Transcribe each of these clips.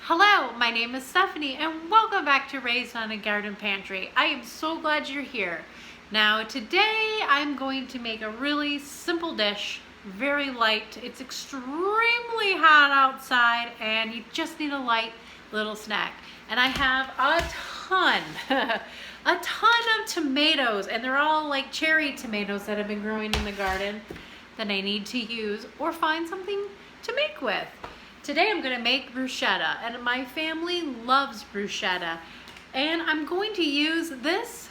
Hello, my name is Stephanie and welcome back to Raised on a Garden Pantry. I am so glad you're here. Now today I'm going to make a really simple dish, very light. It's extremely hot outside and you just need a light little snack. And I have a ton of tomatoes, and they're all like cherry tomatoes that have been growing in the garden that I need to use or find something to make with. Today I'm going to make bruschetta, and my family loves bruschetta, and I'm going to use this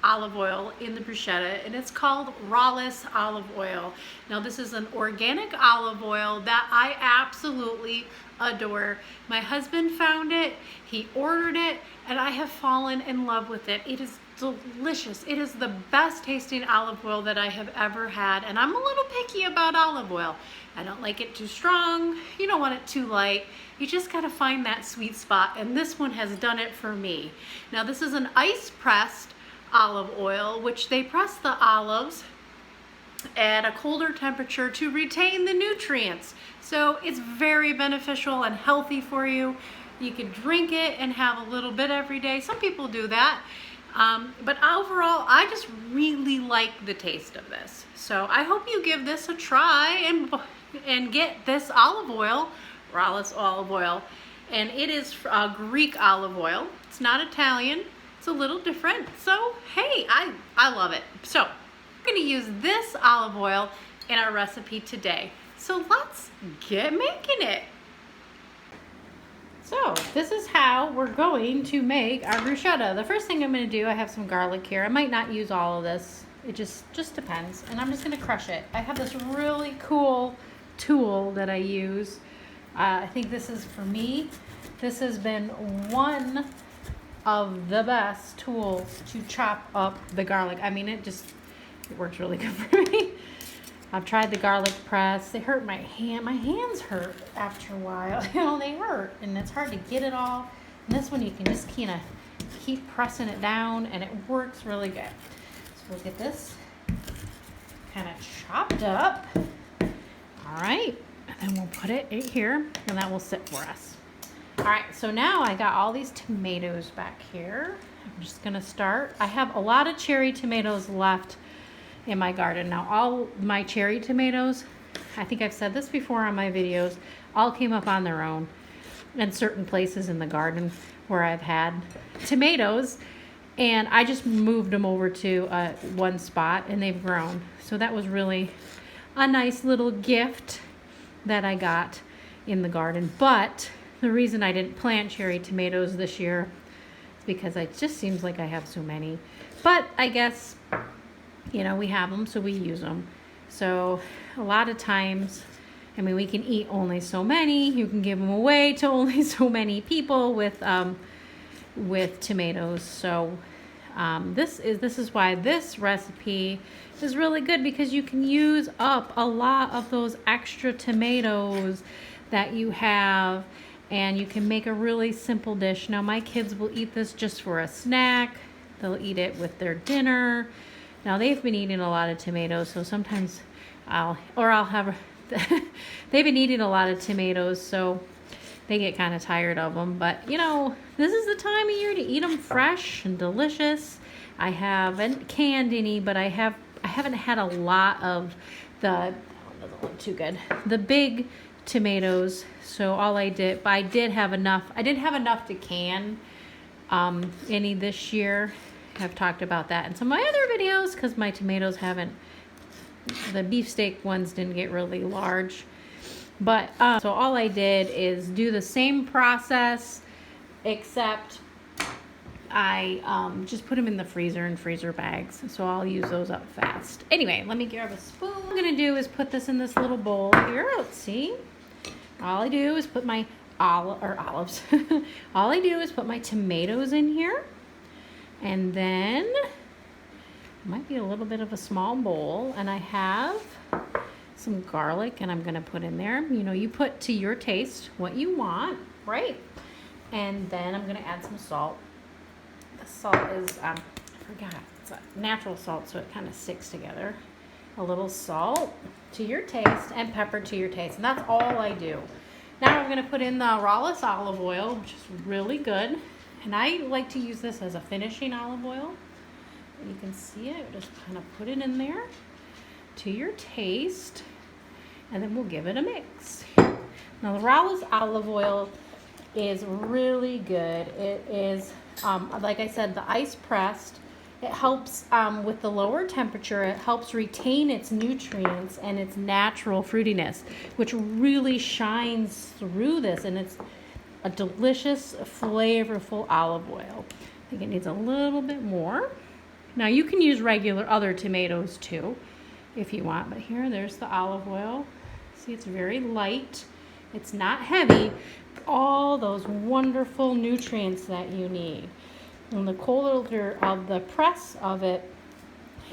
olive oil in the bruschetta, and it's called Rallis olive oil. Now this is an organic olive oil that I absolutely adore. My husband found it, he ordered it, and I have fallen in love with it. It is delicious. It is the best tasting olive oil that I have ever had, and I'm a little picky about olive oil. I don't like it too strong. You don't want it too light. You just gotta find that sweet spot, and this one has done it for me. Now this is an ice pressed olive oil, which they press the olives at a colder temperature to retain the nutrients. So it's very beneficial and healthy for you. You could drink it and have a little bit every day. Some people do that. But overall, I just really like the taste of this. So I hope you give this a try and get this olive oil, Rallis olive oil. And it is Greek olive oil. It's not Italian. It's a little different. So, hey, I love it. So, I'm going to use this olive oil in our recipe today. So let's get making it. So this is how we're going to make our bruschetta. The first thing I'm going to do, I have some garlic here. I might not use all of this. It just depends. And I'm just going to crush it. I have this really cool tool that I use. I think this is for me. This has been one of the best tools to chop up the garlic. I mean, it works really good for me. I've tried the garlic press. They hurt my hand. My hands hurt after a while. You know, they hurt, and it's hard to get it all. And this one, you can just kind of keep pressing it down, and it works really good. So we'll get this kind of chopped up. All right, and then we'll put it in here, and that will sit for us. All right, so now I got all these tomatoes back here. I'm just gonna start. I have a lot of cherry tomatoes left in my garden. Now all my cherry tomatoes, I think I've said this before on my videos, all came up on their own in certain places in the garden where I've had tomatoes, and I just moved them over to one spot and they've grown. So that was really a nice little gift that I got in the garden. But the reason I didn't plant cherry tomatoes this year is because it just seems like I have so many. But I guess, you know, we have them, so we use them. So a lot of times, I mean, we can eat only so many. You can give them away to only so many people with tomatoes. So this is why this recipe is really good, because you can use up a lot of those extra tomatoes that you have, and you can make a really simple dish. Now my kids will eat this just for a snack. They'll eat it with their dinner. Now they've been eating a lot of tomatoes, so sometimes I'll have, they've been eating a lot of tomatoes, so they get kind of tired of them. But you know, this is the time of year to eat them fresh and delicious. I haven't canned any, but I haven't had a lot of the, oh, doesn't look too good, the big tomatoes. So I did have enough. I didn't have enough to can any this year. I've talked about that in some of my other videos because my tomatoes the beefsteak ones didn't get really large. But so all I did is do the same process, except I just put them in the freezer in freezer bags. So I'll use those up fast. Anyway, let me grab a spoon. What I'm gonna do is put this in this little bowl here. Let's see. All I do is put my olives. All I do is put my tomatoes in here. And then, might be a little bit of a small bowl, and I have some garlic, and I'm going to put in there. You know, you put to your taste what you want, right? And then I'm going to add some salt. The salt is, I forgot, it's a natural salt, so it kind of sticks together. A little salt to your taste, and pepper to your taste, and that's all I do. Now we're gonna put in the Rallis olive oil, which is really good. And I like to use this as a finishing olive oil. And you can see it, just kind of put it in there to your taste. And then we'll give it a mix. Now the Rallis olive oil is really good. It is, like I said, the ice pressed. It helps with the lower temperature. It helps retain its nutrients and its natural fruitiness, which really shines through this. And it's a delicious, flavorful olive oil. I think it needs a little bit more. Now you can use regular other tomatoes too, if you want. But here, there's the olive oil. See, it's very light. It's not heavy. All those wonderful nutrients that you need. And the colder of the press of it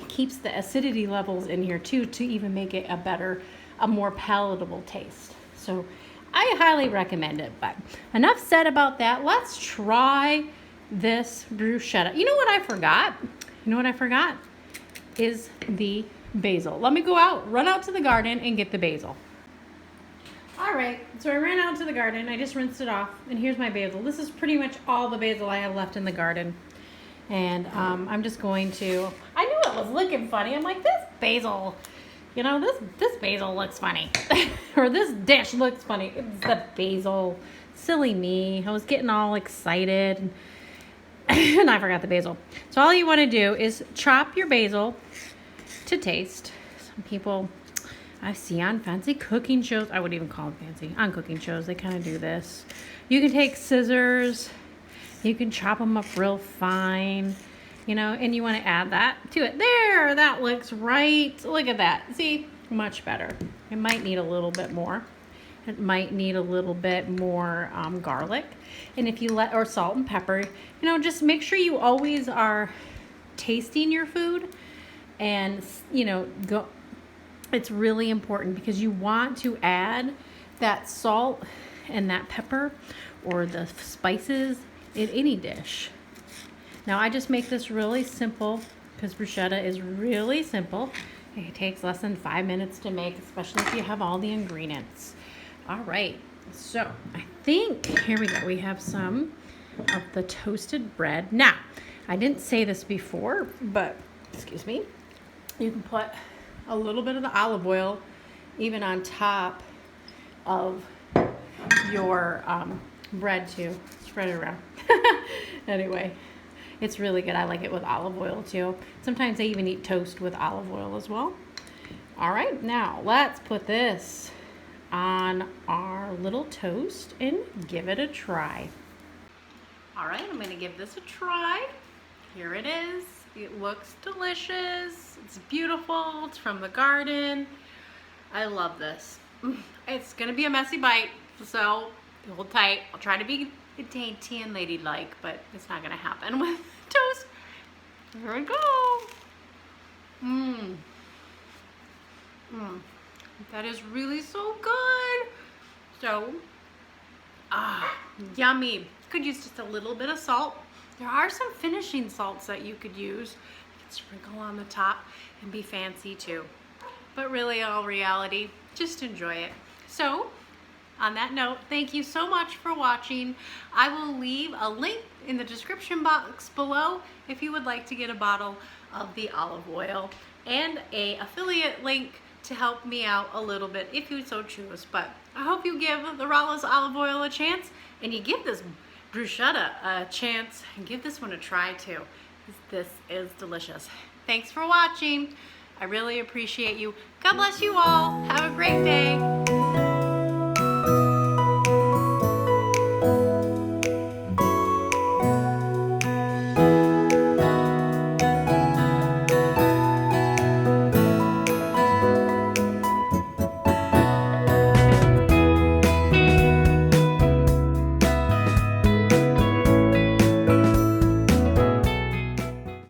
keeps the acidity levels in here too, to even make it a more palatable taste. So I highly recommend it. But enough said about that. Let's try this bruschetta. You know what I forgot? Is the basil. Let me run out to the garden and get the basil. All right, so I ran out to the garden. I just rinsed it off, and here's my basil. This is pretty much all the basil I have left in the garden. And I'm just going to, I knew it was looking funny. I'm like, this basil, this basil looks funny. Or this dish looks funny. It's the basil. Silly me. I was getting all excited. And I forgot the basil. So all you want to do is chop your basil to taste. Some people I see on fancy cooking shows, I wouldn't even call them fancy, on cooking shows, they kind of do this. You can take scissors, you can chop them up real fine, and you want to add that to it. There, that looks right. Look at that. See, much better. It might need a little bit more. It might need a little bit more garlic. And if you or salt and pepper, just make sure you always are tasting your food and, it's really important because you want to add that salt and that pepper or the spices in any dish. Now I just make this really simple because bruschetta is really simple. It takes less than 5 minutes to make, especially if you have all the ingredients. All right, so I think, here we go. We have some of the toasted bread. Now, I didn't say this before, but, excuse me, you can put a little bit of the olive oil even on top of your bread too. Spread it around. Anyway, it's really good. I like it with olive oil too. Sometimes I even eat toast with olive oil as well. All right, now let's put this on our little toast and give it a try. All right, I'm gonna give this a try. Here it is. It looks delicious. It's beautiful. It's from the garden. I love this. It's gonna be a messy bite, so hold tight. I'll try to be dainty and ladylike, but it's not gonna happen with toast. Here we go. That is really so good. So, yummy. Could use just a little bit of salt. There are some finishing salts that you could use. You can sprinkle on the top and be fancy too. But really, all reality, just enjoy it. So, on that note, thank you so much for watching. I will leave a link in the description box below if you would like to get a bottle of the olive oil and an affiliate link to help me out a little bit if you so choose. But I hope you give the Rallis olive oil a chance and you give this bruschetta a chance and give this one a try too. This is delicious. Thanks for watching. I really appreciate you. God bless you all. Have a great day.